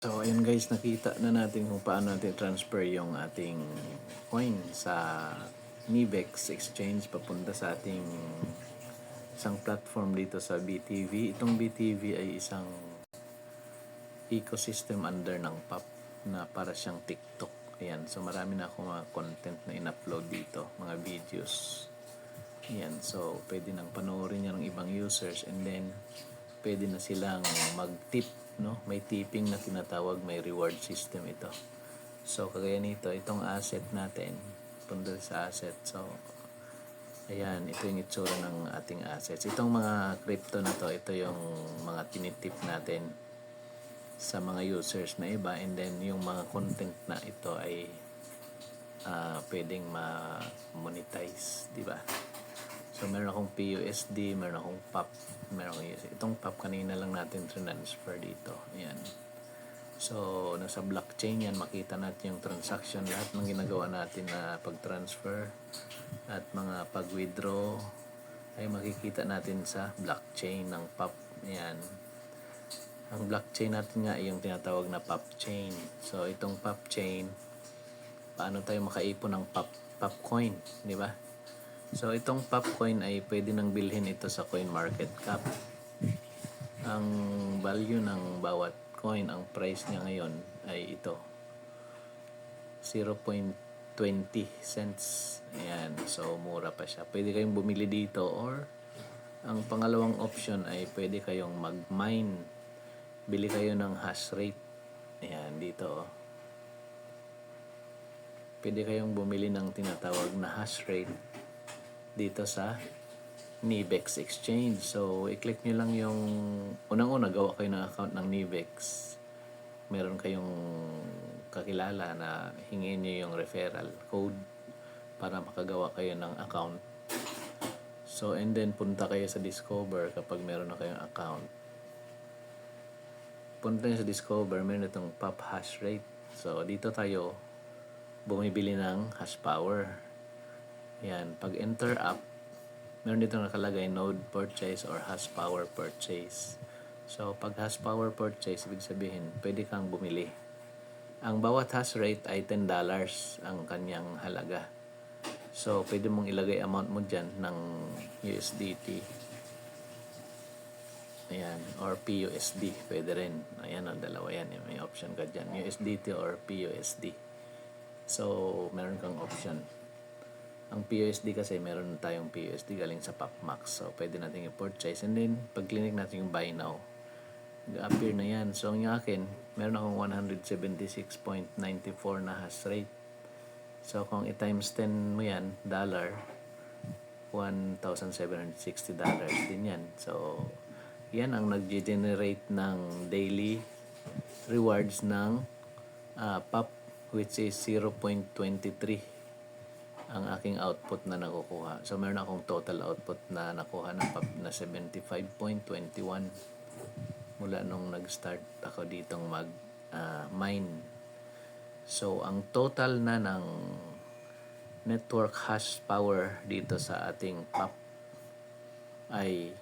So, ayun guys, nakita na natin kung paano natin transfer yung ating coin sa Nivex Exchange papunta sa ating isang platform dito sa BTV. Itong BTV ay isang ecosystem under ng PAP na para siyang TikTok. Ayan, so marami na akong mga content na in-upload dito, mga videos. Ayan, so pwede nang panoorin niya ng ibang users and then pwede na silang mag-tip, no? May tipping na tinatawag, may reward system ito. So kagaya nito, itong asset natin, punta sa asset. So ayan, ito yung itsura ng ating assets. Itong mga crypto na to, ito yung mga tinitip natin sa mga users na iba, and then yung mga content na ito ay pwedeng ma-monetize, di ba? So meron akong PUSD, meron akong PAP, meron akong USD. Itong PAP kanina lang natin transfer dito. Ayan. So nasa blockchain yan, makita natin yung transaction, lahat ng ginagawa natin na pag-transfer at mga pag-withdraw ay makikita natin sa blockchain ng PAP. Ayan. Ang blockchain natin nga ay yung tinatawag na PAP chain. So itong PAP chain, paano tayo makaipon ng PAP coin, di ba? So itong PAP coin ay pwede nang bilhin ito sa coin market cap. Ang value ng bawat coin, ang price niya ngayon ay ito, 0.20 cents. Ayan, so mura pa siya. Pwede kayong bumili dito, or ang pangalawang option ay pwede kayong mag-mine. Bili kayo ng hash rate. Ayan, dito. Pwede kayong bumili ng tinatawag na hash rate dito sa Nivex Exchange. So, i-click nyo lang yung unang-una, gawa kayo ng account ng Nivex. Meron kayong kakilala na hingin nyo yung referral code para makagawa kayo ng account. So, and then punta kayo sa Discover kapag meron na kayong account. Punta nyo sa Discover, meron itong PAP hash rate. So, dito tayo bumibili ng hash power. Yan, pag enter up, meron dito nakalagay node purchase or hash power purchase. So pag hash power purchase, ibig sabihin pwede kang bumili. Ang bawat hash rate ay $10 ang kanyang halaga. So pwede mong ilagay amount mo dyan ng USDT, ayan, or PUSD, pwede rin. Ayan, dalawa yan, may option ka dyan, USDT or PUSD. So meron kang option. Ang PUSD kasi meron tayong PUSD galing sa PAPMAX. So pwede natin i-purchase, and then pag clinic natin yung buy now, appear na yan. So yung akin, meron akong 176.94 na hash rate. So kung i-times 10 mo yan, dollar, $1,760 din yan. So yan ang nag-generate ng daily rewards ng PAP, which is 0.23 ang aking output na nakukuha. So meron akong total output na nakuha ng PAP na 75.21 mula nung nag-start ako ditong mine. So ang total na ng network hash power dito sa ating PAP ay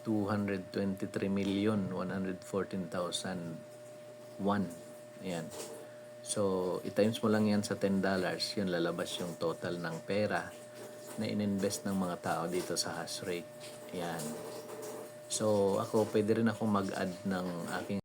223,114,001. Ayan. So, i-times mo lang yan sa $10, yun lalabas yung total ng pera na ininvest ng mga tao dito sa hash rate. Ayan. So, pwede rin ako mag-add ng aking